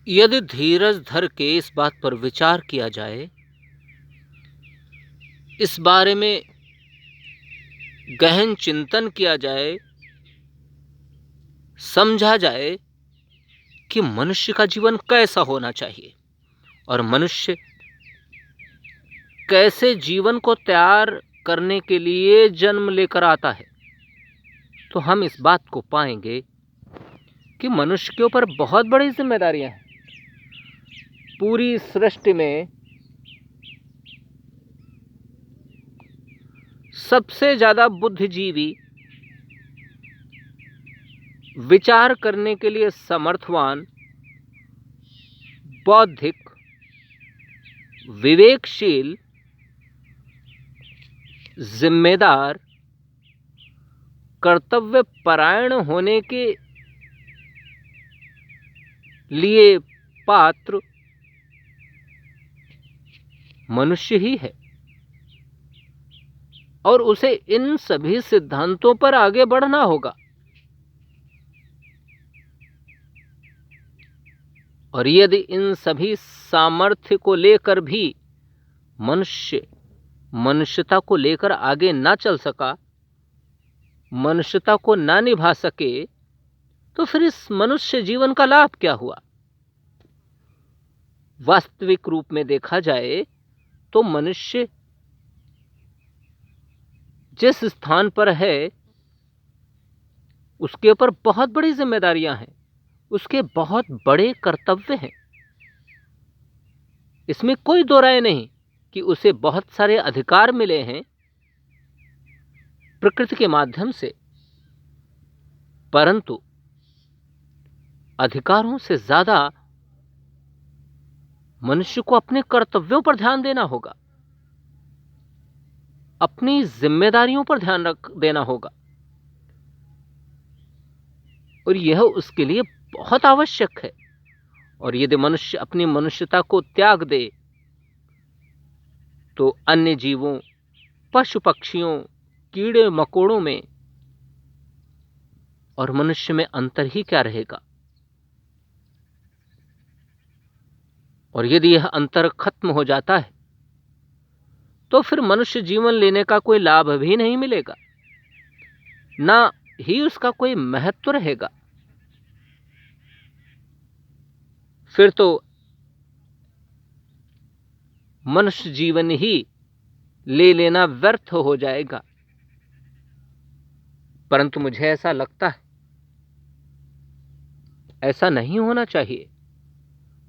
यदि धीरज धर के इस बात पर विचार किया जाए, इस बारे में गहन चिंतन किया जाए, समझा जाए कि मनुष्य का जीवन कैसा होना चाहिए और मनुष्य कैसे जीवन को तैयार करने के लिए जन्म लेकर आता है, तो हम इस बात को पाएंगे कि मनुष्य के ऊपर बहुत बड़ी जिम्मेदारियां हैं। पूरी सृष्टि में सबसे ज्यादा बुद्धिजीवी, विचार करने के लिए समर्थवान, बौद्धिक, विवेकशील, जिम्मेदार, कर्तव्य परायण होने के लिए पात्र मनुष्य ही है और उसे इन सभी सिद्धांतों पर आगे बढ़ना होगा। और यदि इन सभी सामर्थ्य को लेकर भी मनुष्य मनुष्यता को लेकर आगे ना चल सका, मनुष्यता को ना निभा सके, तो फिर इस मनुष्य जीवन का लाभ क्या हुआ? वास्तविक रूप में देखा जाए तो मनुष्य जिस स्थान पर है उसके ऊपर बहुत बड़ी जिम्मेदारियां हैं, उसके बहुत बड़े कर्तव्य हैं। इसमें कोई दो राय नहीं कि उसे बहुत सारे अधिकार मिले हैं प्रकृति के माध्यम से, परंतु अधिकारों से ज्यादा मनुष्य को अपने कर्तव्यों पर ध्यान देना होगा, अपनी जिम्मेदारियों पर ध्यान देना होगा और यह उसके लिए बहुत आवश्यक है। और यदि मनुष्य अपनी मनुष्यता को त्याग दे तो अन्य जीवों, पशु पक्षियों, कीड़े मकोड़ों में और मनुष्य में अंतर ही क्या रहेगा? और यदि यह अंतर खत्म हो जाता है तो फिर मनुष्य जीवन लेने का कोई लाभ भी नहीं मिलेगा, ना ही उसका कोई महत्व रहेगा। फिर तो मनुष्य जीवन ही ले लेना व्यर्थ हो जाएगा। परंतु मुझे ऐसा लगता है ऐसा नहीं होना चाहिए।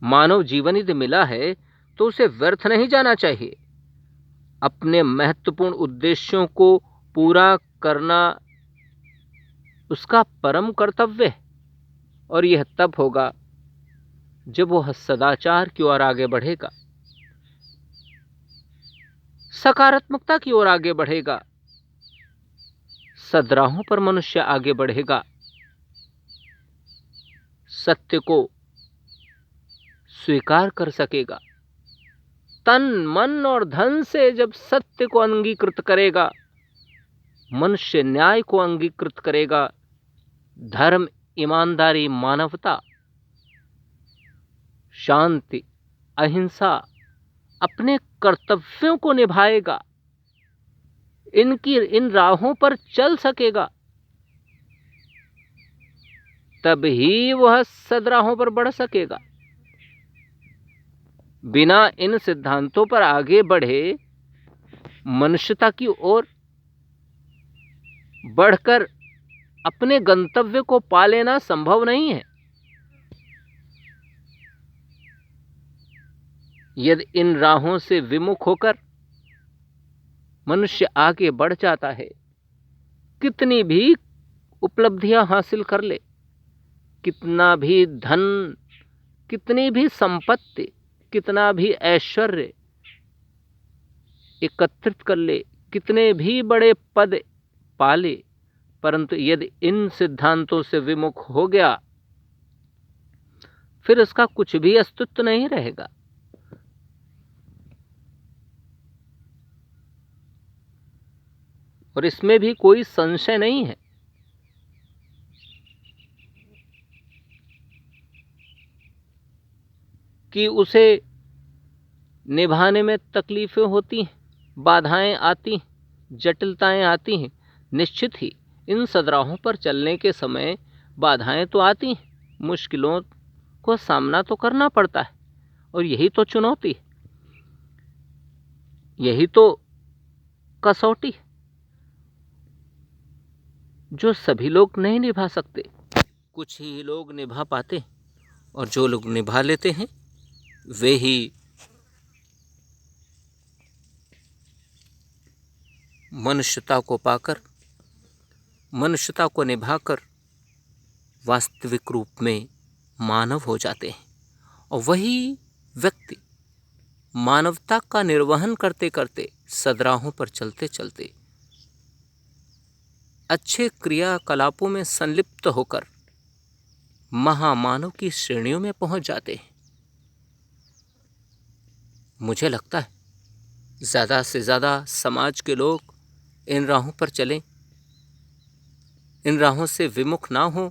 मानव जीवन यदि मिला है तो उसे व्यर्थ नहीं जाना चाहिए। अपने महत्वपूर्ण उद्देश्यों को पूरा करना उसका परम कर्तव्य है और यह तब होगा जब वह सदाचार की ओर आगे बढ़ेगा, सकारात्मकता की ओर आगे बढ़ेगा, सद्राहों पर मनुष्य आगे बढ़ेगा, सत्य को स्वीकार कर सकेगा। तन, मन और धन से जब सत्य को अंगीकृत करेगा, मनुष्य न्याय को अंगीकृत करेगा, धर्म, ईमानदारी, मानवता, शांति, अहिंसा, अपने कर्तव्यों को निभाएगा, इन राहों पर चल सकेगा, तभी वह सद्राहों पर बढ़ सकेगा। बिना इन सिद्धांतों पर आगे बढ़े मनुष्यता की ओर बढ़कर अपने गंतव्य को पा लेना संभव नहीं है। यदि इन राहों से विमुख होकर मनुष्य आगे बढ़ जाता है, कितनी भी उपलब्धियां हासिल कर ले, कितना भी धन, कितनी भी संपत्ति, कितना भी ऐश्वर्य एकत्रित कर ले, कितने भी बड़े पद पाले, परंतु यदि इन सिद्धांतों से विमुख हो गया फिर उसका कुछ भी अस्तित्व नहीं रहेगा। और इसमें भी कोई संशय नहीं है। कि उसे निभाने में तकलीफ़ें होती हैं, बाधाएं आती हैं, जटिलताएं आती हैं। निश्चित ही इन सदराहों पर चलने के समय बाधाएं तो आती हैं, मुश्किलों को सामना तो करना पड़ता है, और यही तो चुनौती है, यही तो कसौटी है, जो सभी लोग नहीं निभा सकते। कुछ ही लोग निभा पाते, और जो लोग निभा लेते हैं वे ही मनुष्यता को पाकर, मनुष्यता को निभाकर वास्तविक रूप में मानव हो जाते हैं। और वही व्यक्ति मानवता का निर्वहन करते करते, सदराहों पर चलते चलते, अच्छे क्रियाकलापों में संलिप्त होकर महामानव की श्रेणियों में पहुंच जाते हैं। मुझे लगता है ज़्यादा से ज़्यादा समाज के लोग इन राहों पर चलें, इन राहों से विमुख ना हों,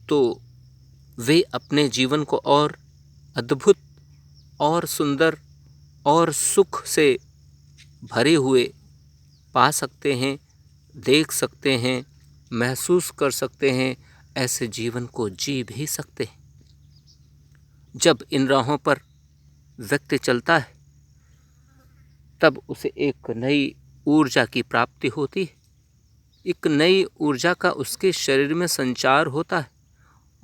तो वे अपने जीवन को और अद्भुत और सुंदर और सुख से भरे हुए पा सकते हैं, देख सकते हैं, महसूस कर सकते हैं, ऐसे जीवन को जी भी सकते हैं। जब इन राहों पर व्यक्ति चलता है तब उसे एक नई ऊर्जा की प्राप्ति होती है, एक नई ऊर्जा का उसके शरीर में संचार होता है,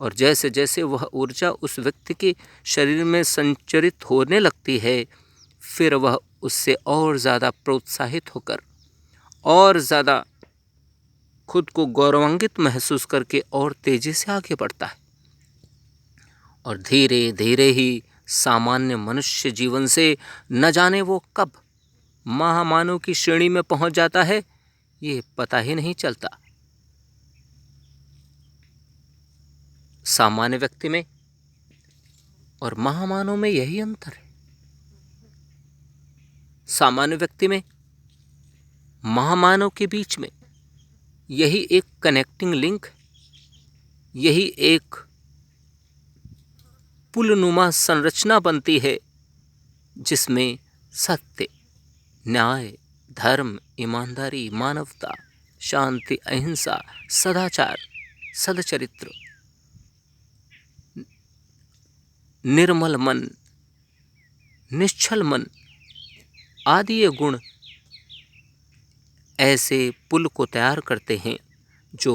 और जैसे जैसे वह ऊर्जा उस व्यक्ति के शरीर में संचरित होने लगती है, फिर वह उससे और ज़्यादा प्रोत्साहित होकर और ज़्यादा खुद को गौरवान्वित महसूस करके और तेज़ी से आगे बढ़ता है, और धीरे धीरे ही सामान्य मनुष्य जीवन से न जाने वो कब महामानव की श्रेणी में पहुंच जाता है, ये पता ही नहीं चलता। सामान्य व्यक्ति में और महामानव में यही अंतर है। सामान्य व्यक्ति में महामानव के बीच में यही एक कनेक्टिंग लिंक, यही एक पुलनुमा संरचना बनती है, जिसमें सत्य, न्याय, धर्म, ईमानदारी, मानवता, शांति, अहिंसा, सदाचार, सदचरित्र, निर्मल मन, निश्चल मन आदि ये गुण ऐसे पुल को तैयार करते हैं जो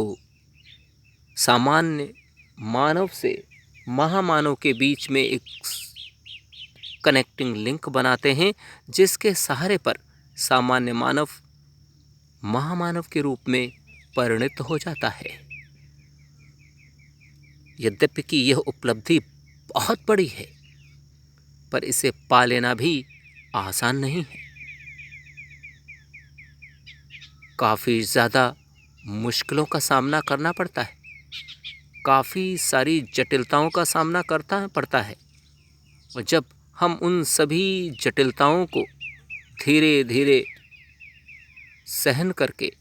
सामान्य मानव से महामानव के बीच में एक कनेक्टिंग लिंक बनाते हैं, जिसके सहारे पर सामान्य मानव महामानव के रूप में परिणत हो जाता है। यद्यपि कि यह उपलब्धि बहुत बड़ी है, पर इसे पा लेना भी आसान नहीं है। काफ़ी ज़्यादा मुश्किलों का सामना करना पड़ता है, काफ़ी सारी जटिलताओं का सामना करना पड़ता है, और जब हम उन सभी जटिलताओं को धीरे धीरे सहन करके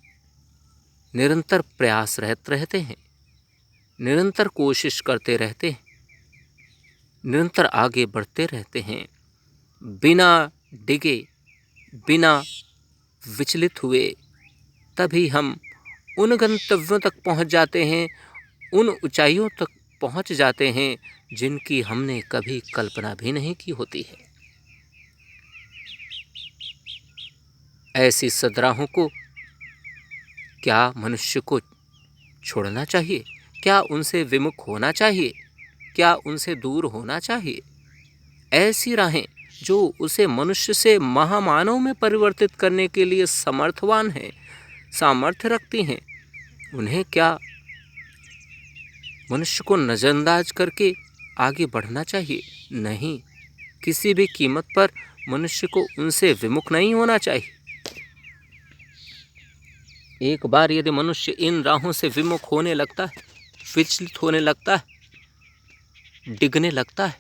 निरंतर प्रयासरत रहते हैं, निरंतर कोशिश करते रहते हैं, निरंतर आगे बढ़ते रहते हैं, बिना डिगे, बिना विचलित हुए, तभी हम उन गंतव्यों तक पहुंच जाते हैं, उन ऊंचाइयों तक पहुंच जाते हैं जिनकी हमने कभी कल्पना भी नहीं की होती है। ऐसी सदराहों को क्या मनुष्य को छोड़ना चाहिए? क्या उनसे विमुख होना चाहिए? क्या उनसे दूर होना चाहिए? ऐसी राहें जो उसे मनुष्य से महामानव में परिवर्तित करने के लिए समर्थवान हैं, सामर्थ्य रखती हैं, उन्हें क्या मनुष्य को नज़रअंदाज करके आगे बढ़ना चाहिए? नहीं, किसी भी कीमत पर मनुष्य को उनसे विमुख नहीं होना चाहिए। एक बार यदि मनुष्य इन राहों से विमुख होने लगता है, विचलित होने लगता है, डिगने लगता है,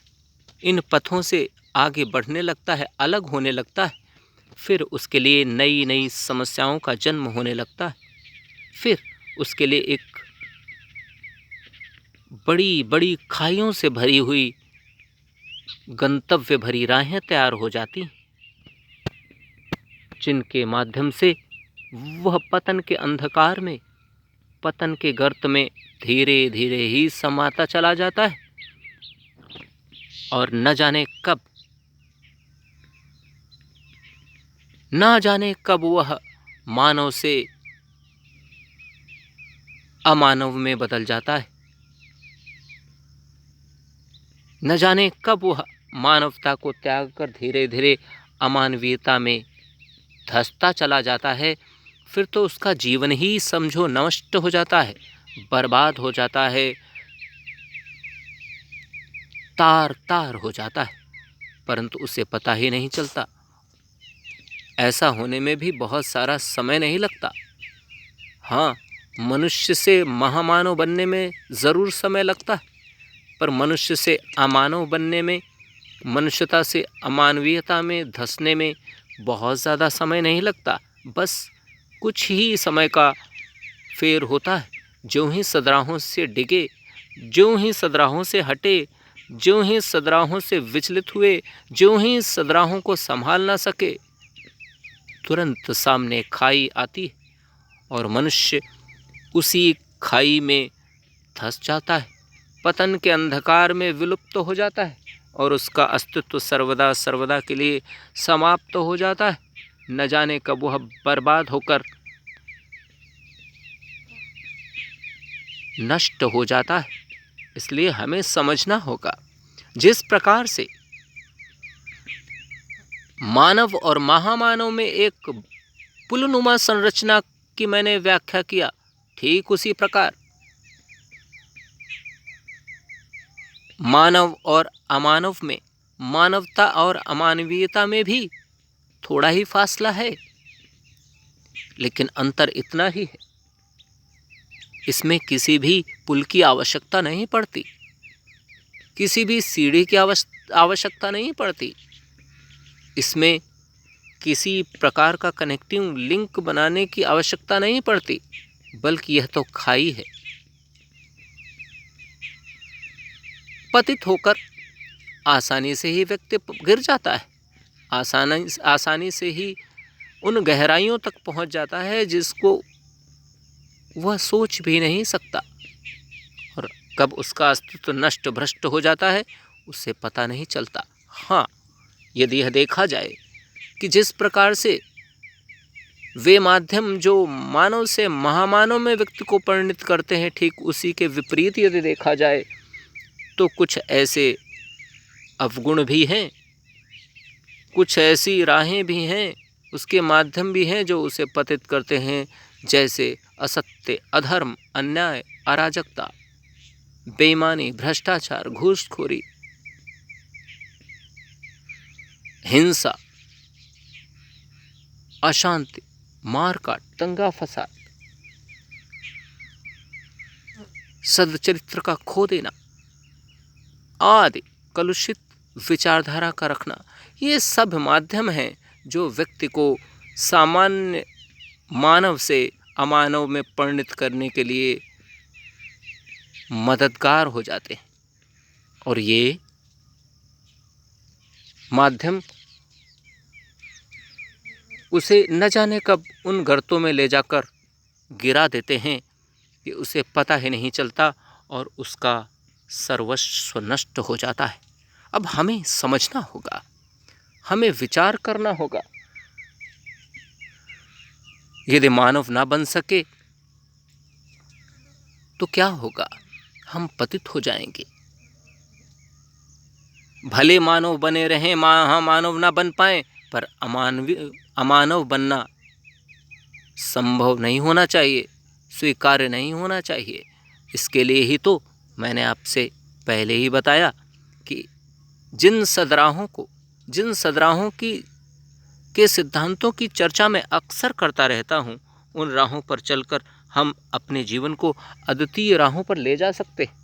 इन पथों से आगे बढ़ने लगता है, अलग होने लगता है, फिर उसके लिए नई नई समस्याओं का जन्म होने लगता है। फिर उसके लिए एक बड़ी बड़ी खाइयों से भरी हुई गंतव्य भरी राहें तैयार हो जाती, जिनके माध्यम से वह पतन के अंधकार में, पतन के गर्त में धीरे धीरे ही समाता चला जाता है। और न जाने कब वह मानव से अमानव में बदल जाता है। न जाने कब वह मानवता को त्याग कर धीरे धीरे अमानवीयता में धंसता चला जाता है। फिर तो उसका जीवन ही समझो नष्ट हो जाता है, बर्बाद हो जाता है, तार तार हो जाता है, परंतु उसे पता ही नहीं चलता। ऐसा होने में भी बहुत सारा समय नहीं लगता। हाँ, मनुष्य से महामानव बनने में ज़रूर समय लगता है, पर मनुष्य से अमानव बनने में, मनुष्यता से अमानवीयता में धंसने में बहुत ज़्यादा समय नहीं लगता। बस कुछ ही समय का फेर होता है। ज्यों ही सदराहों से डिगे, ज्यों ही सदराहों से हटे, ज्यों ही सदराहों से विचलित हुए, ज्यों ही सदराहों को संभाल ना सके, तुरंत सामने खाई आती है और मनुष्य उसी खाई में धंस जाता है, पतन के अंधकार में विलुप्त हो जाता है और उसका अस्तित्व सर्वदा सर्वदा के लिए समाप्त हो जाता है। न जाने कब वह बर्बाद होकर नष्ट हो जाता है। इसलिए हमें समझना होगा, जिस प्रकार से मानव और महामानव में एक पुलनुमा संरचना की मैंने व्याख्या किया, ठीक उसी प्रकार मानव और अमानव में, मानवता और अमानवीयता में भी थोड़ा ही फासला है, लेकिन अंतर इतना ही है, इसमें किसी भी पुल की आवश्यकता नहीं पड़ती, किसी भी सीढ़ी की आवश्यकता नहीं पड़ती, इसमें किसी प्रकार का कनेक्टिंग लिंक बनाने की आवश्यकता नहीं पड़ती, बल्कि यह तो खाई है। पतित होकर आसानी से ही व्यक्ति गिर जाता है, आसानी से ही उन गहराइयों तक पहुंच जाता है जिसको वह सोच भी नहीं सकता, और कब उसका अस्तित्व नष्ट भ्रष्ट हो जाता है उसे पता नहीं चलता। हाँ, यदि यह देखा जाए कि जिस प्रकार से वे माध्यम जो मानव से महामानव में व्यक्ति को परिणित करते हैं, ठीक उसी के विपरीत यदि देखा जाए तो कुछ ऐसे अवगुण भी हैं, कुछ ऐसी राहें भी हैं, उसके माध्यम भी हैं जो उसे पतित करते हैं, जैसे असत्य, अधर्म, अन्याय, अराजकता, बेईमानी, भ्रष्टाचार, घूसखोरी, हिंसा, अशांति, मारकाट, दंगा फसाद, सदचरित्र का खो देना आदि, कलुषित विचारधारा का रखना, ये सब माध्यम हैं जो व्यक्ति को सामान्य मानव से अमानव में परिणित करने के लिए मददगार हो जाते हैं। और ये माध्यम उसे न जाने कब उन गर्तों में ले जाकर गिरा देते हैं कि उसे पता ही नहीं चलता और उसका सर्वस्व नष्ट हो जाता है। अब हमें समझना होगा, हमें विचार करना होगा। यदि मानव ना बन सके तो क्या होगा? हम पतित हो जाएंगे। भले मानव बने रहें, मानव ना बन पाए, पर अमानव बनना संभव नहीं होना चाहिए, स्वीकार्य नहीं होना चाहिए। इसके लिए ही तो मैंने आपसे पहले ही बताया कि जिन सदराहों के सिद्धांतों की चर्चा मैं अक्सर करता रहता हूँ, उन राहों पर चलकर हम अपने जीवन को अद्वितीय राहों पर ले जा सकते हैं।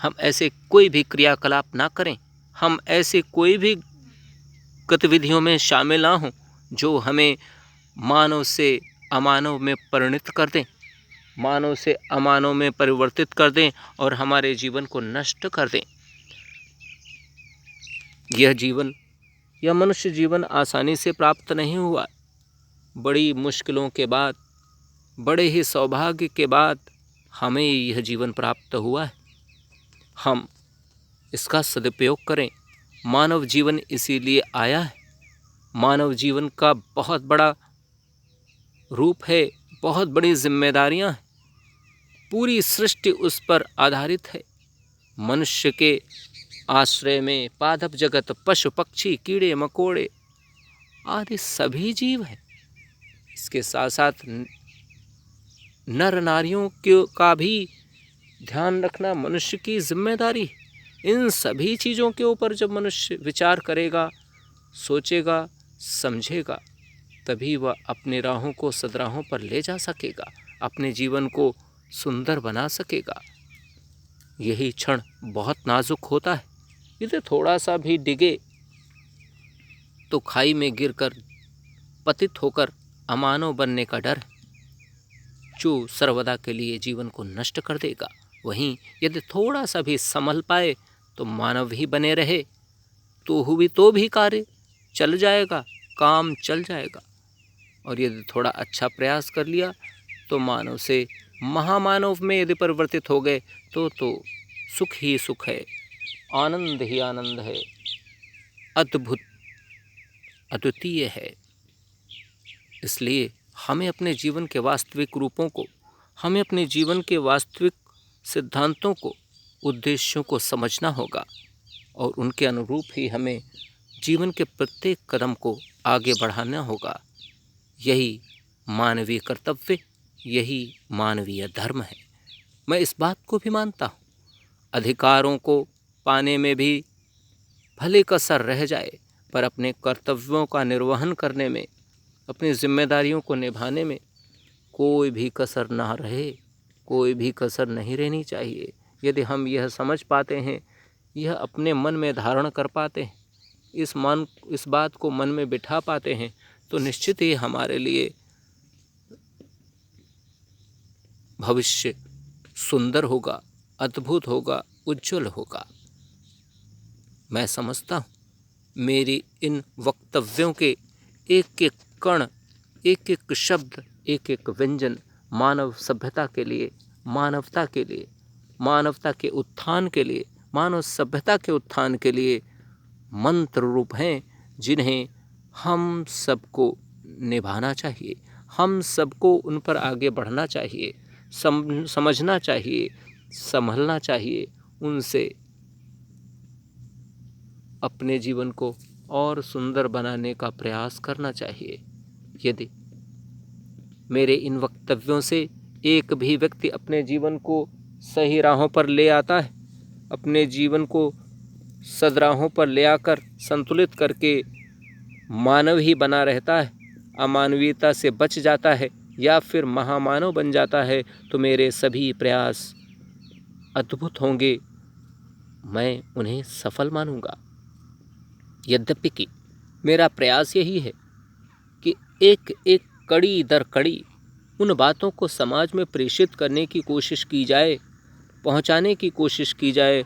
हम ऐसे कोई भी क्रियाकलाप ना करें, हम ऐसे कोई भी गतिविधियों में शामिल ना हों जो हमें मानव से अमानव में परिणित कर दें, मानव से अमानव में परिवर्तित कर दें और हमारे जीवन को नष्ट कर दें। यह मनुष्य जीवन आसानी से प्राप्त नहीं हुआ। बड़ी मुश्किलों के बाद, बड़े ही सौभाग्य के बाद हमें यह जीवन प्राप्त हुआ है। हम इसका सदुपयोग करें। मानव जीवन इसीलिए आया है। मानव जीवन का बहुत बड़ा रूप है, बहुत बड़ी जिम्मेदारियां हैं। पूरी सृष्टि उस पर आधारित है। मनुष्य के आश्रय में पादप जगत, पशु पक्षी, कीड़े मकोड़े आदि सभी जीव हैं। इसके साथ साथ नर नारियों का भी ध्यान रखना मनुष्य की जिम्मेदारी है। इन सभी चीज़ों के ऊपर जब मनुष्य विचार करेगा, सोचेगा, समझेगा, तभी वह अपने राहों को सदराहों पर ले जा सकेगा, अपने जीवन को सुंदर बना सकेगा। यही क्षण बहुत नाजुक होता है। यदि थोड़ा सा भी डिगे तो खाई में गिरकर पतित होकर अमानव बनने का डर है, जो सर्वदा के लिए जीवन को नष्ट कर देगा। वहीं यदि थोड़ा सा भी संभल पाए तो मानव ही बने रहे तो भी कार्य चल जाएगा, काम चल जाएगा। और यदि थोड़ा अच्छा प्रयास कर लिया तो मानव से महामानव में यदि परिवर्तित हो गए तो सुख ही सुख है, आनंद ही आनंद है, अद्भुत अद्वितीय है। इसलिए हमें अपने जीवन के वास्तविक रूपों को, हमें अपने जीवन के वास्तविक सिद्धांतों को, उद्देश्यों को समझना होगा और उनके अनुरूप ही हमें जीवन के प्रत्येक कदम को आगे बढ़ाना होगा। यही मानवीय कर्तव्य, यही मानवीय धर्म है। मैं इस बात को भी मानता हूँ, अधिकारों को पाने में भी भले कसर रह जाए, पर अपने कर्तव्यों का निर्वहन करने में, अपनी जिम्मेदारियों को निभाने में कोई भी कसर ना रहे, कोई भी कसर नहीं रहनी चाहिए। यदि हम यह समझ पाते हैं, यह अपने मन में धारण कर पाते हैं, इस बात को मन में बिठा पाते हैं, तो निश्चित ही हमारे लिए भविष्य सुंदर होगा, अद्भुत होगा, उज्जवल होगा। मैं समझता हूँ मेरी इन वक्तव्यों के एक एक कण, एक एक शब्द, एक एक व्यंजन मानव सभ्यता के लिए, मानवता के लिए, मानवता के उत्थान के लिए, मानव सभ्यता के उत्थान के लिए मंत्र रूप हैं, जिन्हें हम सबको निभाना चाहिए, हम सबको उन पर आगे बढ़ना चाहिए, समझना चाहिए, संभलना चाहिए, उनसे अपने जीवन को और सुंदर बनाने का प्रयास करना चाहिए। यदि मेरे इन वक्तव्यों से एक भी व्यक्ति अपने जीवन को सही राहों पर ले आता है, अपने जीवन को सदराहों पर ले आकर संतुलित करके मानव ही बना रहता है, अमानवीयता से बच जाता है या फिर महामानव बन जाता है, तो मेरे सभी प्रयास अद्भुत होंगे, मैं उन्हें सफल मानूंगा। यद्यपि कि मेरा प्रयास यही है कि एक एक कड़ी दर कड़ी उन बातों को समाज में प्रेषित करने की कोशिश की जाए, पहुंचाने की कोशिश की जाए,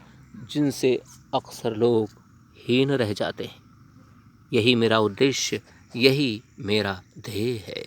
जिनसे अक्सर लोग हीन रह जाते हैं। यही मेरा उद्देश्य, यही मेरा ध्येय है।